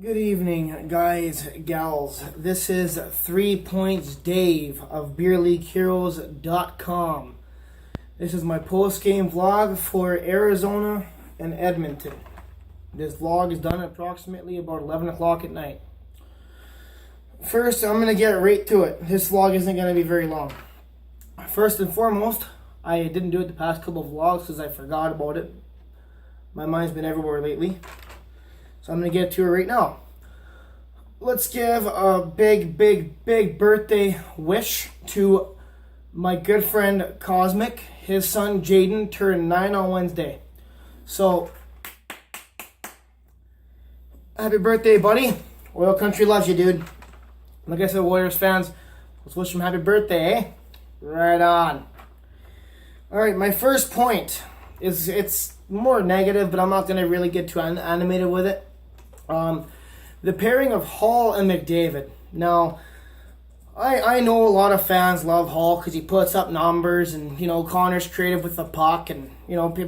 Good evening, guys, gals. This is 3 Points Dave of BeerLeagueHeroes.com. This is my post-game vlog for Arizona and Edmonton. This vlog is done at approximately about 11 o'clock at night. First, I'm going to get right to it. This vlog isn't going to be very long. First and foremost, I didn't do it the past couple of vlogs because I forgot about it. My mind's been everywhere lately. So I'm going to get to it right now. Let's give a big birthday wish to my good friend Cosmic. His son Jaden turned 9 on Wednesday. So, happy birthday, buddy. Oil Country loves you, dude. Like I said, Warriors fans, let's wish him happy birthday, eh? Right on. Alright, my first point is, it's more negative, but I'm not going to really get too animated with it. The pairing of Hall and McDavid. Now, I know a lot of fans love Hall because he puts up numbers and, Connor's creative with the puck. And,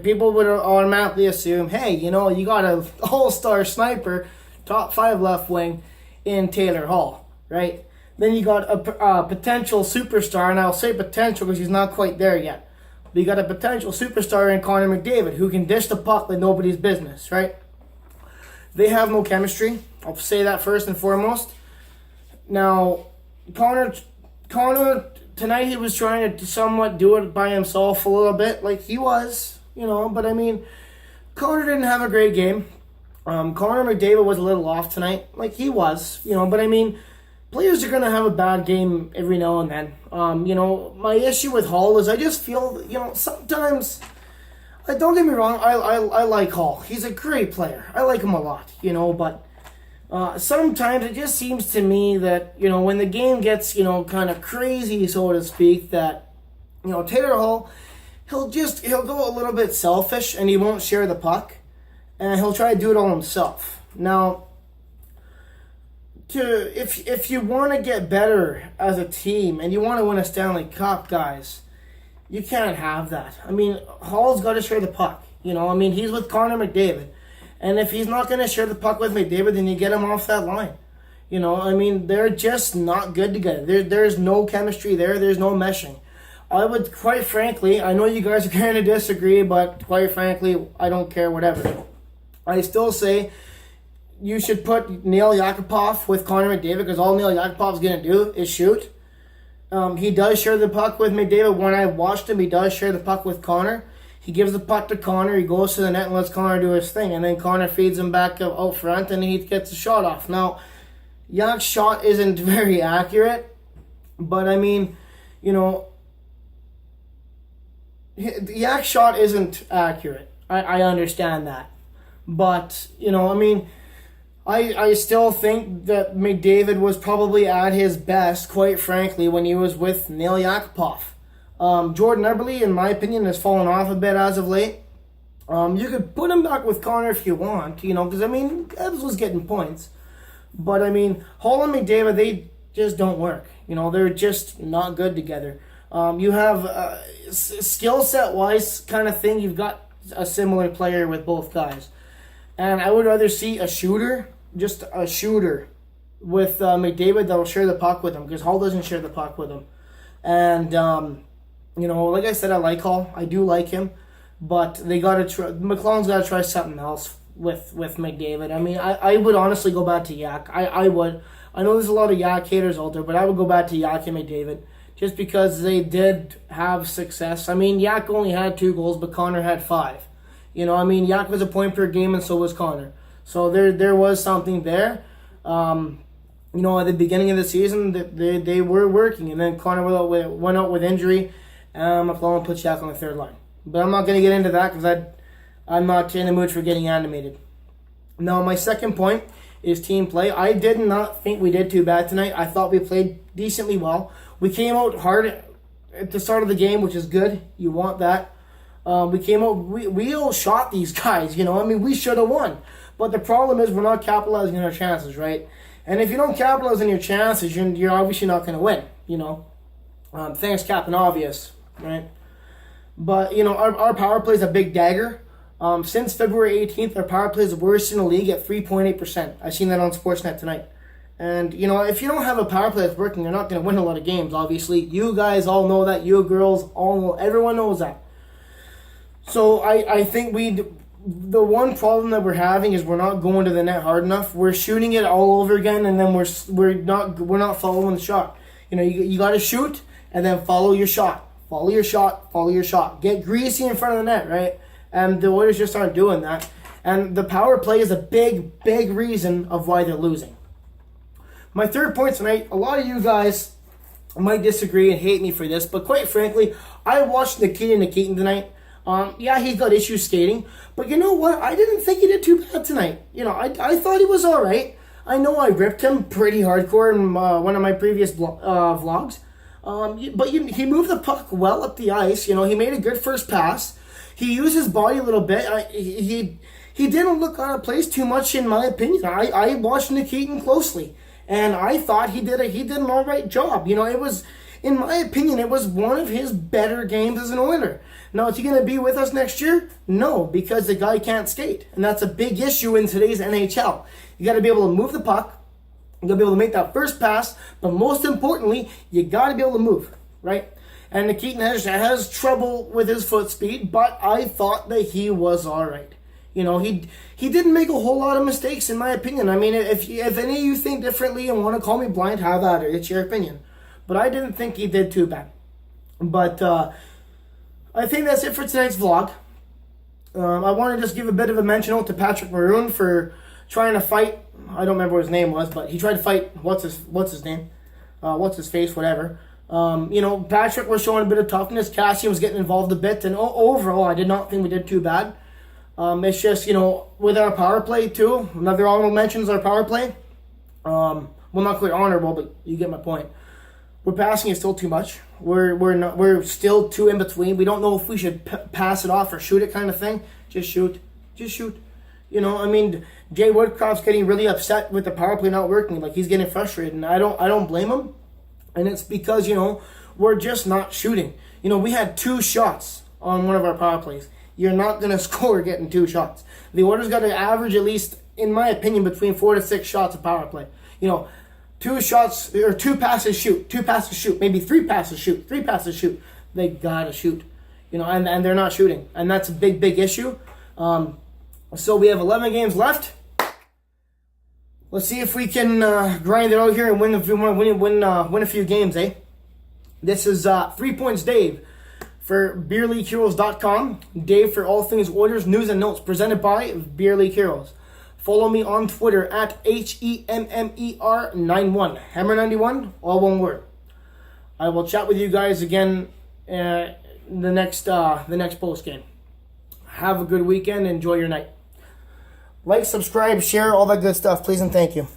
people would automatically assume, hey, you got an all-star sniper, top 5 left wing in Taylor Hall, right? Then you got a potential superstar, and I'll say potential because he's not quite there yet. But you got a potential superstar in Connor McDavid who can dish the puck like nobody's business, right? They have no chemistry. I'll say that first and foremost. Now, Connor, tonight he was trying to somewhat do it by himself a little bit, like he was, but Connor didn't have a great game. Connor McDavid was a little off tonight, like he was, but players are going to have a bad game every now and then. My issue with Hall is I just feel, sometimes... don't get me wrong, I like Hall. He's a great player. I like him a lot, but sometimes it just seems to me that, when the game gets, kind of crazy, so to speak, that, Taylor Hall, he'll go a little bit selfish and he won't share the puck and he'll try to do it all himself. Now, if you want to get better as a team and you want to win a Stanley Cup, guys, you can't have that. Hall's got to share the puck. He's with Connor McDavid. And if he's not going to share the puck with McDavid, then you get him off that line. They're just not good together. There's no chemistry there. There's no meshing. I would, quite frankly, I know you guys are going to disagree, but quite frankly, I don't care, whatever. I still say you should put Neil Yakupov with Connor McDavid because all Neil Yakupov's going to do is shoot. He does share the puck with McDavid. When I watched him, he does share the puck with Connor. He gives the puck to Connor. He goes to the net and lets Connor do his thing. And then Connor feeds him back out front and he gets the shot off. Now, Yak's shot isn't very accurate. But, Yak's shot isn't accurate. I understand that. But, I still think that McDavid was probably at his best, quite frankly, when he was with Neil Yakupov. Jordan Eberle, in my opinion, has fallen off a bit as of late. You could put him back with Connor if you want, because, Ebbs was getting points. But, Hall and McDavid, they just don't work. They're just not good together. You have skill set-wise kind of thing. You've got a similar player with both guys. And I would rather see a shooter, just a shooter, with McDavid that'll share the puck with him, because Hall doesn't share the puck with him. And, like I said, I like Hall. I do like him. But they got to try, McLellan's got to try something else with McDavid. I would honestly go back to Yak. I would. I know there's a lot of Yak haters out there, but I would go back to Yak and McDavid, just because they did have success. Yak only had 2 goals, but Connor had 5. Yak was a point per game, and so was Connor. So there was something there. At the beginning of the season, they were working, and then Connor went out with injury, and McLellan put Yak on the 3rd line. But I'm not going to get into that because I'm not in the mood for getting animated. Now, my second point is team play. I did not think we did too bad tonight. I thought we played decently well. We came out hard at the start of the game, which is good. You want that. We came out, we all shot these guys, we should have won. But the problem is we're not capitalizing on our chances, right? And if you don't capitalize on your chances, you're obviously not going to win, Thanks, Captain Obvious, right? But, our power play is a big dagger. Since February 18th, our power play is the worst in the league at 3.8%. I've seen that on Sportsnet tonight. And, if you don't have a power play that's working, you're not going to win a lot of games, obviously. You guys all know that. You girls all know. Everyone knows that. So I think the one problem that we're having is we're not going to the net hard enough. We're shooting it all over again, and then we're not following the shot. You got to shoot and then follow your shot. Follow your shot. Follow your shot. Get greasy in front of the net, right? And the Oilers just aren't doing that. And the power play is a big, big reason of why they're losing. My third point tonight, a lot of you guys might disagree and hate me for this, but quite frankly, I watched Nikita tonight. Yeah, he's got issues skating, but you know what? I didn't think he did too bad tonight. I thought he was all right. I know I ripped him pretty hardcore in one of my previous vlogs, but he moved the puck well up the ice. He made a good first pass. He used his body a little bit. He didn't look out of place too much, in my opinion. I watched Nikita closely, and I thought he did an all right job. It was, in my opinion, it was one of his better games as an Oiler. Now, is he going to be with us next year? No, because the guy can't skate. And that's a big issue in today's NHL. You got to be able to move the puck. You got to be able to make that first pass. But most importantly, you got to be able to move, right? And Nikita has trouble with his foot speed, but I thought that he was all right. He didn't make a whole lot of mistakes, in my opinion. I mean, if any of you think differently and want to call me blind, have at it. It's your opinion. But I didn't think he did too bad. But I think that's it for tonight's vlog. I want to just give a bit of a mention out to Patrick Maroon for trying to fight. I don't remember what his name was, but he tried to fight. What's his name? What's his face? Whatever. Patrick was showing a bit of toughness. Cassian was getting involved a bit, and overall, I did not think we did too bad. It's just with our power play too. Another honorable mention is our power play. Well, not quite honorable, but you get my point. We're passing it still too much. We're still too in between. We don't know if we should pass it off or shoot it, kind of thing. Just shoot. Jay Woodcroft's getting really upset with the power play not working. Like, he's getting frustrated, and I don't blame him. And it's because we're just not shooting. We had 2 shots on one of our power plays. You're not gonna score getting 2 shots. The Oilers got to average, at least in my opinion, between 4 to 6 shots of power play. 2 shots or 2 passes shoot, 2 passes shoot, maybe 3 passes shoot, 3 passes shoot. They gotta shoot, and they're not shooting, and that's a big, big issue. So we have 11 games left. Let's see if we can grind it out here and win a few games, eh? This is 3 Points Dave for beerleagueheroes.com. Dave for all things Oilers news and notes, presented by Beer League Heroes. Follow me on Twitter at HEMMER91. Hammer91, all one word. I will chat with you guys again the next post game. Have a good weekend. Enjoy your night. Like, subscribe, share, all that good stuff. Please and thank you.